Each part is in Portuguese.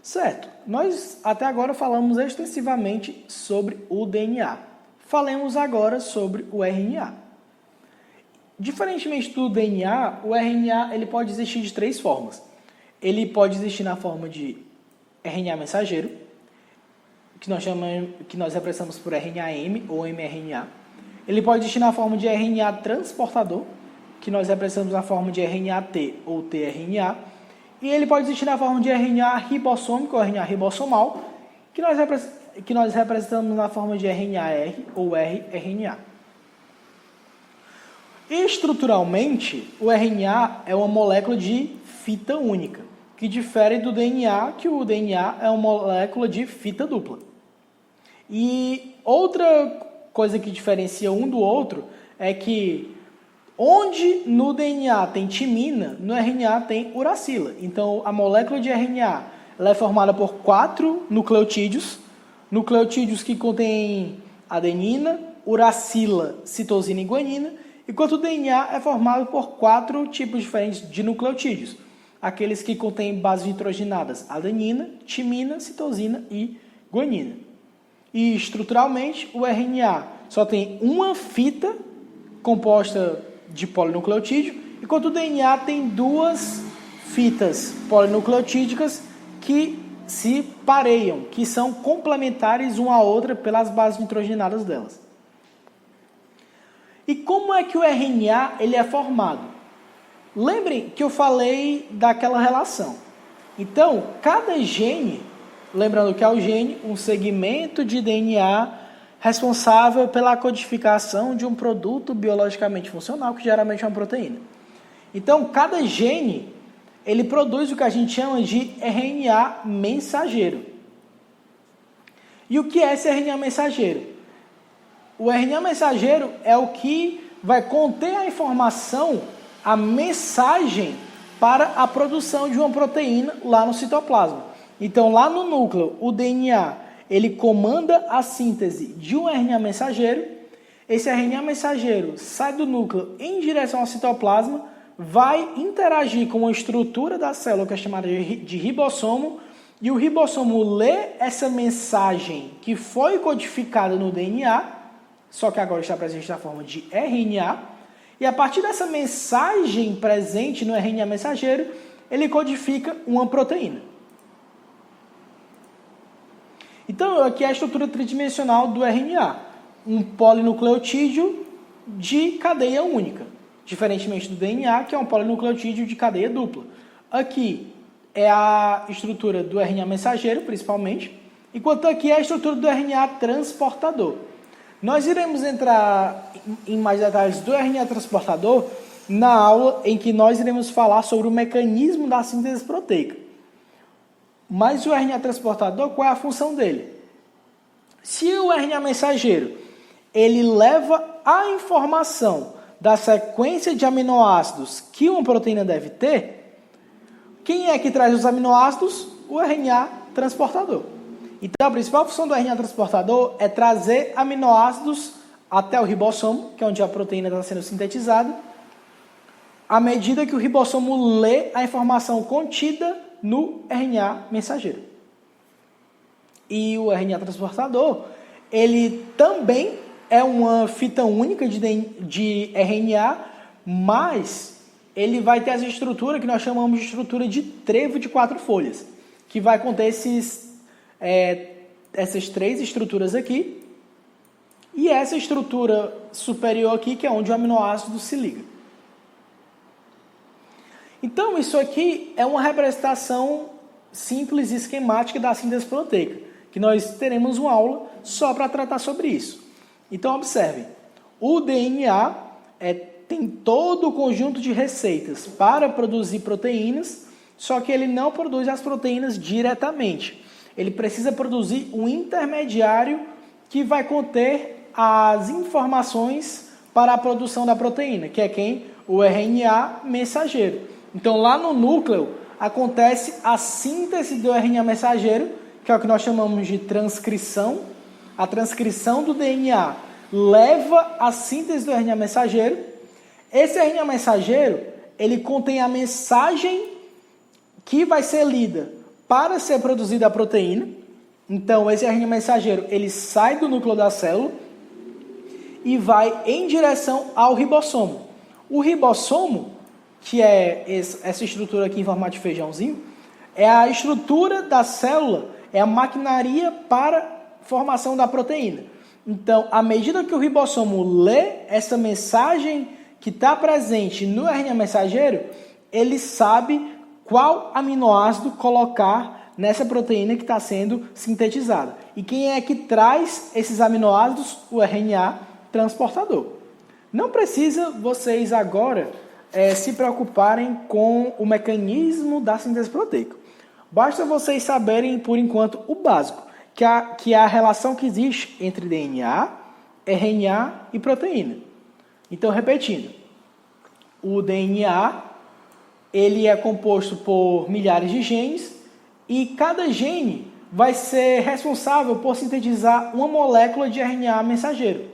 Certo, nós até agora falamos extensivamente sobre o DNA. Falemos agora sobre o RNA. Diferentemente do DNA, o RNA ele pode existir de três formas. Ele pode existir na forma de RNA mensageiro, que nós representamos por RNA-M ou mRNA. Ele pode existir na forma de RNA transportador, que nós representamos na forma de RNA-T ou tRNA. E ele pode existir na forma de RNA ribossômico ou RNA ribossomal, que nós representamos na forma de RNA-R ou rRNA. Estruturalmente, o RNA é uma molécula de fita única, que difere do DNA, que o DNA é uma molécula de fita dupla. E outra coisa que diferencia um do outro é que onde no DNA tem timina, no RNA tem uracila. Então, a molécula de RNA ela é formada por 4 nucleotídeos que contêm adenina, uracila, citosina e guanina, enquanto o DNA é formado por 4 tipos diferentes de nucleotídeos, aqueles que contêm bases nitrogenadas adenina, timina, citosina e guanina. E estruturalmente, o RNA só tem uma fita composta de polinucleotídeo, enquanto o DNA tem 2 fitas polinucleotídicas que se pareiam, que são complementares uma à outra pelas bases nitrogenadas delas. E como é que o RNA ele é formado? Lembrem que eu falei daquela relação. Então, cada gene, lembrando que é o gene, um segmento de DNA responsável pela codificação de um produto biologicamente funcional, que geralmente é uma proteína. Então, cada gene, ele produz o que a gente chama de RNA mensageiro. E o que é esse RNA mensageiro? O RNA mensageiro é o que vai conter a informação, a mensagem para a produção de uma proteína lá no citoplasma. Então, lá no núcleo, o DNA, ele comanda a síntese de um RNA mensageiro. Esse RNA mensageiro sai do núcleo em direção ao citoplasma, vai interagir com a estrutura da célula, que é chamada de ribossomo, e o ribossomo lê essa mensagem que foi codificada no DNA, só que agora está presente na forma de RNA, e a partir dessa mensagem presente no RNA mensageiro, ele codifica uma proteína. Então, aqui é a estrutura tridimensional do RNA, um polinucleotídeo de cadeia única, diferentemente do DNA, que é um polinucleotídeo de cadeia dupla. Aqui é a estrutura do RNA mensageiro, principalmente, enquanto aqui é a estrutura do RNA transportador. Nós iremos entrar em mais detalhes do RNA transportador na aula em que nós iremos falar sobre o mecanismo da síntese proteica. Mas o RNA transportador, qual é a função dele? Se o RNA mensageiro ele leva a informação da sequência de aminoácidos que uma proteína deve ter, quem é que traz os aminoácidos? O RNA transportador. Então, a principal função do RNA transportador é trazer aminoácidos até o ribossomo, que é onde a proteína está sendo sintetizada, à medida que o ribossomo lê a informação contida no RNA mensageiro. E o RNA transportador, ele também é uma fita única de RNA, mas ele vai ter essa estrutura que nós chamamos de estrutura de trevo de 4 folhas, que vai conter essas 3 estruturas aqui, e essa estrutura superior aqui, que é onde o aminoácido se liga. Então, isso aqui é uma representação simples e esquemática da síntese proteica, que nós teremos uma aula só para tratar sobre isso. Então, observem, o DNA tem todo o conjunto de receitas para produzir proteínas, só que ele não produz as proteínas diretamente. Ele precisa produzir um intermediário que vai conter as informações para a produção da proteína, que é quem? O RNA mensageiro. Então, lá no núcleo, acontece a síntese do RNA mensageiro, que é o que nós chamamos de transcrição. A transcrição do DNA leva à síntese do RNA mensageiro. Esse RNA mensageiro, ele contém a mensagem que vai ser lida para ser produzida a proteína. Então, esse RNA mensageiro, ele sai do núcleo da célula e vai em direção ao ribossomo. O ribossomo, que é essa estrutura aqui em formato de feijãozinho, é a estrutura da célula, é a maquinaria para formação da proteína. Então, à medida que o ribossomo lê essa mensagem que está presente no RNA mensageiro, ele sabe qual aminoácido colocar nessa proteína que está sendo sintetizada. E quem é que traz esses aminoácidos? O RNA transportador. Não precisa vocês agora se preocuparem com o mecanismo da síntese proteica. Basta vocês saberem, por enquanto, o básico, que é a relação que existe entre DNA, RNA e proteína. Então, repetindo, o DNA ele é composto por milhares de genes e cada gene vai ser responsável por sintetizar uma molécula de RNA mensageiro,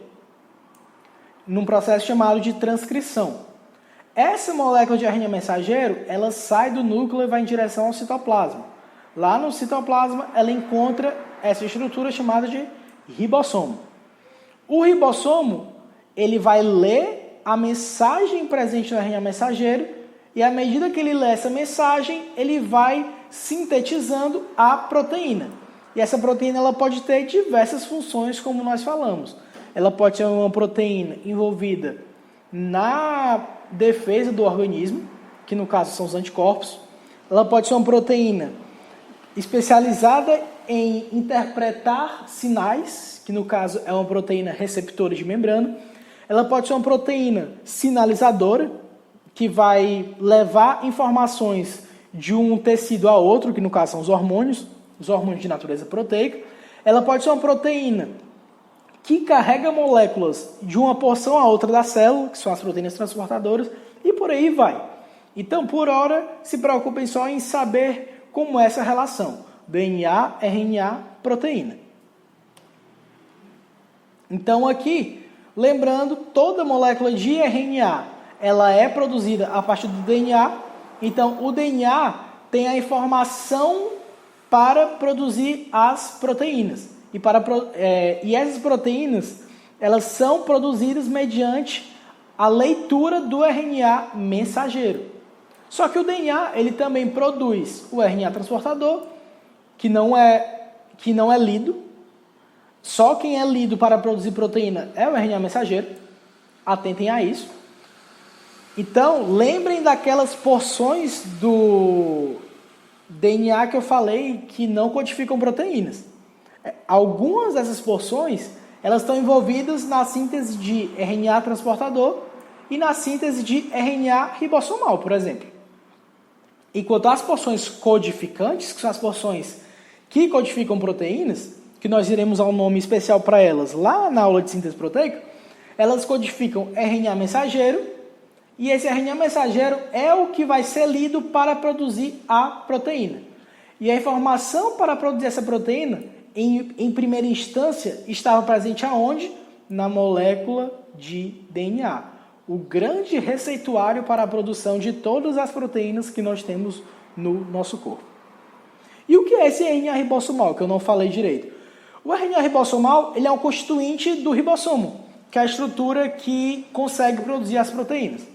num processo chamado de transcrição. Essa molécula de RNA mensageiro, ela sai do núcleo e vai em direção ao citoplasma. Lá no citoplasma, ela encontra essa estrutura chamada de ribossomo. O ribossomo, ele vai ler a mensagem presente no RNA mensageiro e à medida que ele lê essa mensagem, ele vai sintetizando a proteína. E essa proteína ela pode ter diversas funções, como nós falamos. Ela pode ser uma proteína envolvida na defesa do organismo, que no caso são os anticorpos. Ela pode ser uma proteína especializada em interpretar sinais, que no caso é uma proteína receptora de membrana. Ela pode ser uma proteína sinalizadora, que vai levar informações de um tecido a outro, que no caso são os hormônios de natureza proteica. Ela pode ser uma proteína que carrega moléculas de uma porção a outra da célula, que são as proteínas transportadoras, e por aí vai. Então, por hora, se preocupem só em saber como é essa relação: DNA, RNA, proteína. Então, aqui, lembrando, toda molécula de RNA ela é produzida a partir do DNA. Então, o DNA tem a informação para produzir as proteínas. E essas proteínas, elas são produzidas mediante a leitura do RNA mensageiro. Só que o DNA, ele também produz o RNA transportador, que não é lido. Só quem é lido para produzir proteína é o RNA mensageiro. Atentem a isso. Então, lembrem daquelas porções do DNA que eu falei que não codificam proteínas. Algumas dessas porções, elas estão envolvidas na síntese de RNA transportador e na síntese de RNA ribossomal, por exemplo. Enquanto as porções codificantes, que são as porções que codificam proteínas, que nós iremos dar um nome especial para elas lá na aula de síntese proteica, elas codificam RNA mensageiro, e esse RNA mensageiro é o que vai ser lido para produzir a proteína. E a informação para produzir essa proteína, em primeira instância, estava presente aonde? Na molécula de DNA. O grande receituário para a produção de todas as proteínas que nós temos no nosso corpo. E o que é esse RNA ribossomal, que eu não falei direito? O RNA ribossomal ele é um constituinte do ribossomo, que é a estrutura que consegue produzir as proteínas.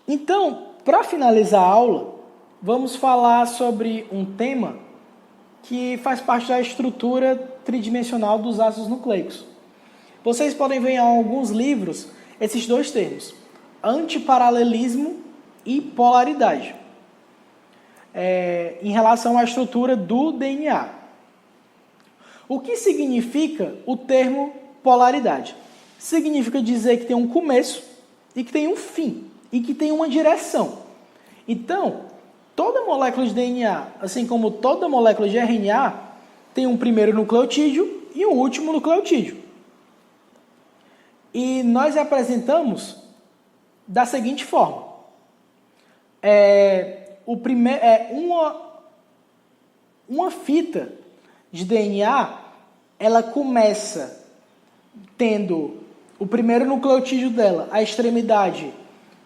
Então, para finalizar a aula, vamos falar sobre um tema que faz parte da estrutura tridimensional dos ácidos nucleicos. Vocês podem ver em alguns livros esses dois termos, antiparalelismo e polaridade, em relação à estrutura do DNA. O que significa o termo polaridade? Significa dizer que tem um começo e que tem um fim, e que tem uma direção. Então, toda molécula de DNA, assim como toda molécula de RNA, tem um primeiro nucleotídeo e um último nucleotídeo. E nós apresentamos da seguinte forma. Uma fita de DNA, ela começa tendo o primeiro nucleotídeo dela, a extremidade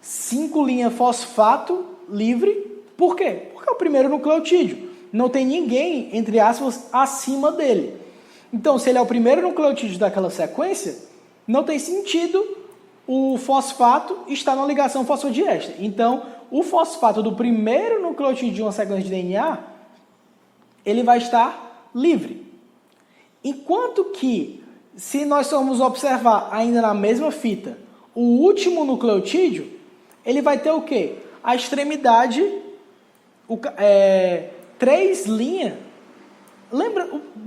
5' fosfato livre, Por quê? Porque é o primeiro nucleotídeo. Não tem ninguém, entre aspas, acima dele. Então, se ele é o primeiro nucleotídeo daquela sequência, não tem sentido o fosfato estar na ligação fosfodiéster. Então, o fosfato do primeiro nucleotídeo de uma sequência de DNA, ele vai estar livre. Enquanto que, se nós formos observar ainda na mesma fita, o último nucleotídeo, ele vai ter o quê? A extremidade, 3'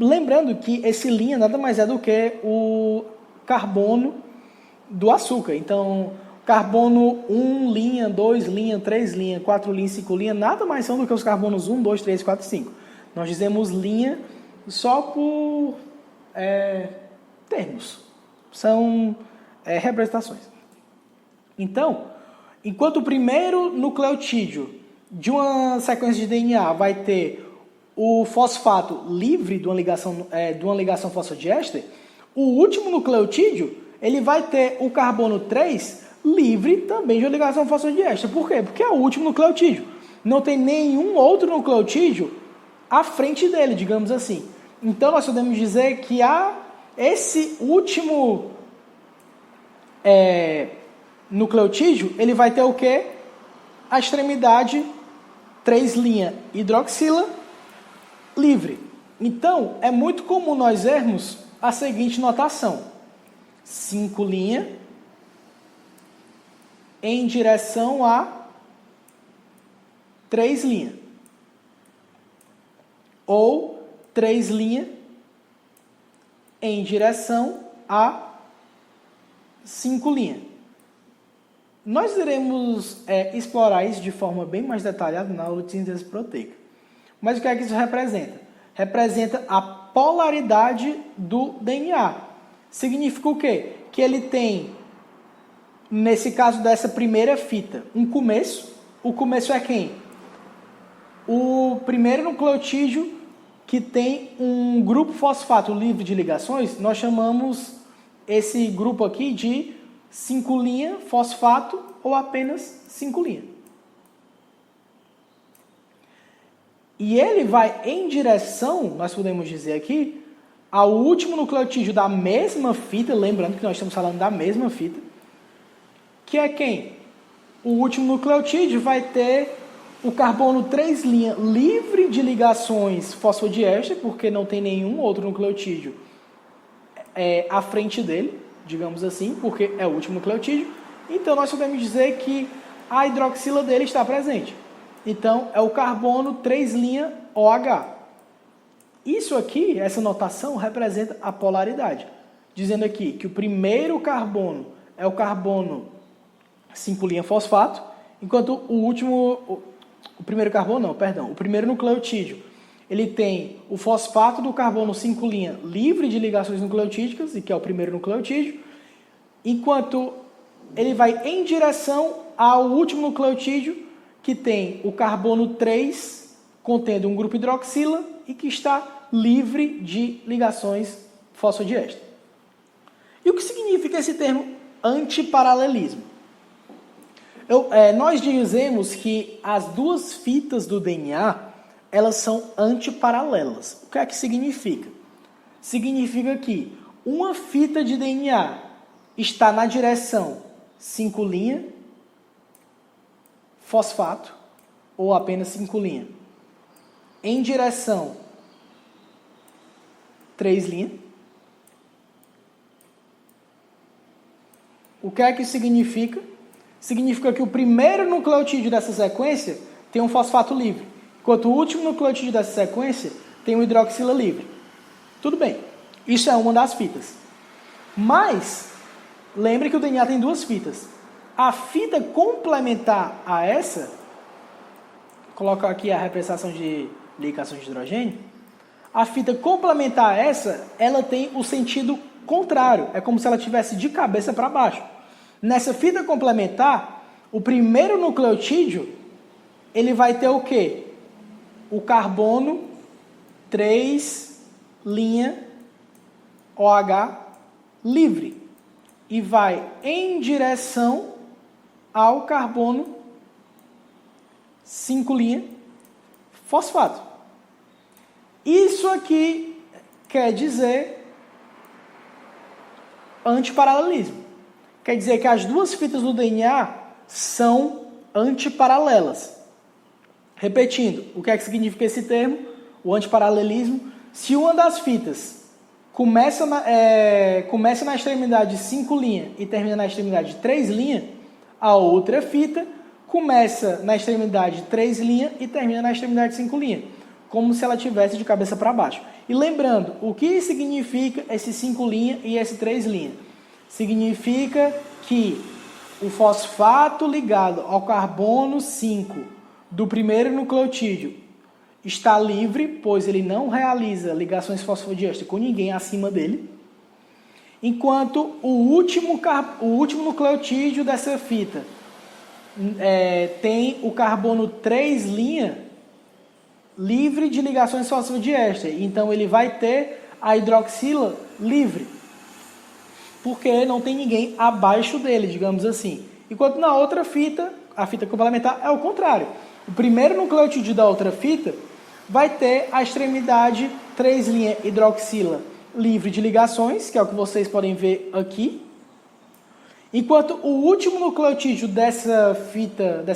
Lembrando que esse linha nada mais é do que o carbono do açúcar. Então, carbono 1', 2', 3', 4', 5', nada mais são do que os carbonos 1, 2, 3, 4, 5. Nós dizemos linha só por termos. São representações. Então, enquanto o primeiro nucleotídeo de uma sequência de DNA vai ter o fosfato livre de uma ligação fosfodiéster, o último nucleotídeo ele vai ter o carbono 3 livre também de uma ligação fosfodiéster. Por quê? Porque é o último nucleotídeo. Não tem nenhum outro nucleotídeo à frente dele, digamos assim. Então, nós podemos dizer que esse último nucleotídeo, ele vai ter o quê? A extremidade 3' hidroxila livre. Então, é muito comum nós vermos a seguinte notação: 5' em direção a 3', ou 3' em direção a 5'. Nós iremos explorar isso de forma bem mais detalhada na aula de síntese proteica. Mas o que é que isso representa? Representa a polaridade do DNA. Significa o quê? Que ele tem, nesse caso dessa primeira fita, um começo. O começo é quem? O primeiro nucleotídeo que tem um grupo fosfato livre de ligações, nós chamamos esse grupo aqui de 5' fosfato ou apenas 5'. E ele vai em direção, nós podemos dizer aqui, ao último nucleotídeo da mesma fita, lembrando que nós estamos falando da mesma fita, que é quem? O último nucleotídeo vai ter o carbono 3' livre de ligações fosfodiéster, porque não tem nenhum outro nucleotídeo à frente dele, digamos assim, porque é o último nucleotídeo. Então, nós podemos dizer que a hidroxila dele está presente. Então, é o carbono 3' OH. Isso aqui, essa notação, representa a polaridade. Dizendo aqui que o primeiro carbono é o carbono 5' fosfato, enquanto o primeiro nucleotídeo, ele tem o fosfato do carbono 5' livre de ligações nucleotídicas, e que é o primeiro nucleotídeo, enquanto ele vai em direção ao último nucleotídeo, que tem o carbono 3 contendo um grupo hidroxila e que está livre de ligações fosfodiéster. E o que significa esse termo antiparalelismo? Nós dizemos que as duas fitas do DNA, elas são antiparalelas. O que é que significa? Significa que uma fita de DNA está na direção 5' fosfato, ou apenas 5', em direção 3'. O que é que isso significa? Significa que o primeiro nucleotídeo dessa sequência tem um fosfato livre, enquanto o último nucleotídeo dessa sequência tem um hidroxila livre. Tudo bem, isso é uma das fitas. Mas, lembre que o DNA tem duas fitas. A fita complementar a essa, vou colocar aqui a representação de ligação de hidrogênio, a fita complementar a essa, ela tem o sentido contrário, é como se ela estivesse de cabeça para baixo. Nessa fita complementar, o primeiro nucleotídeo, ele vai ter o quê? O carbono 3' OH livre. E vai em direção ao carbono 5' fosfato. Isso aqui quer dizer antiparalelismo. Quer dizer que as duas fitas do DNA são antiparalelas. Repetindo, o que é que significa esse termo? O antiparalelismo. Se uma das fitas começa na extremidade de 5' e termina na extremidade de 3', a outra fita começa na extremidade de 3' e termina na extremidade de 5', como se ela tivesse de cabeça para baixo. E lembrando, o que significa esse 5' e esse 3'? Significa que o fosfato ligado ao carbono 5 do primeiro nucleotídeo está livre, pois ele não realiza ligações fosfodiésteres com ninguém acima dele, enquanto o último nucleotídeo dessa fita tem o carbono 3' livre de ligações fosfodiésteres. Então ele vai ter a hidroxila livre, porque não tem ninguém abaixo dele, digamos assim. Enquanto na outra fita, a fita complementar, é o contrário. O primeiro nucleotídeo da outra fita vai ter a extremidade 3' hidroxila livre de ligações, que é o que vocês podem ver aqui. Enquanto o último nucleotídeo dessa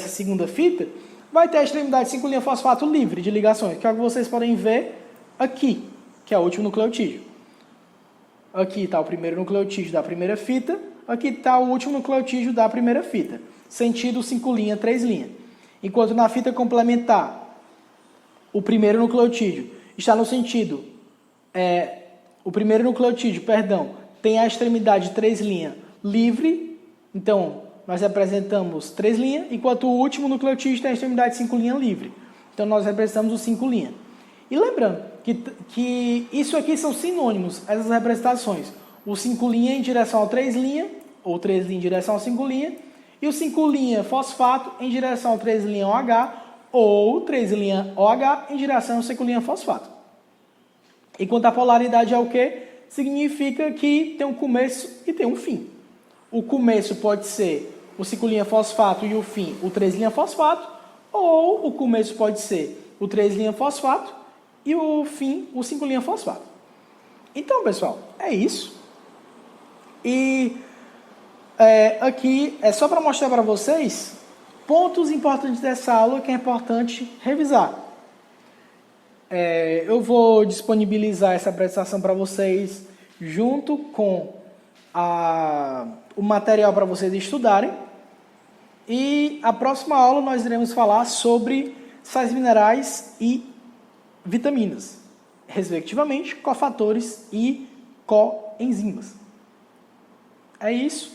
segunda fita vai ter a extremidade 5' fosfato livre de ligações, que é o que vocês podem ver aqui, que é o último nucleotídeo. Aqui está o primeiro nucleotídeo da primeira fita, aqui está o último nucleotídeo da primeira fita, sentido 5', 3'. Enquanto na fita complementar, o primeiro nucleotídeo está no sentido, tem a extremidade 3' livre, então nós representamos 3', enquanto o último nucleotídeo tem a extremidade 5' livre. Então nós representamos o 5'. E lembrando que isso aqui são sinônimos, essas representações. O 5' em direção ao 3', ou 3' em direção ao 5', e o 5' fosfato em direção ao 3' OH, ou 3' OH em direção ao 5' fosfato. Enquanto a polaridade é o quê? Significa que tem um começo e tem um fim. O começo pode ser o 5' fosfato e o fim o 3' fosfato, ou o começo pode ser o 3' fosfato e o fim o 5' fosfato. Então, pessoal, é isso. E aqui é só para mostrar para vocês pontos importantes dessa aula que é importante revisar. Eu vou disponibilizar essa apresentação para vocês junto com o material para vocês estudarem. E a próxima aula nós iremos falar sobre sais minerais e vitaminas, respectivamente, cofatores e coenzimas. É isso.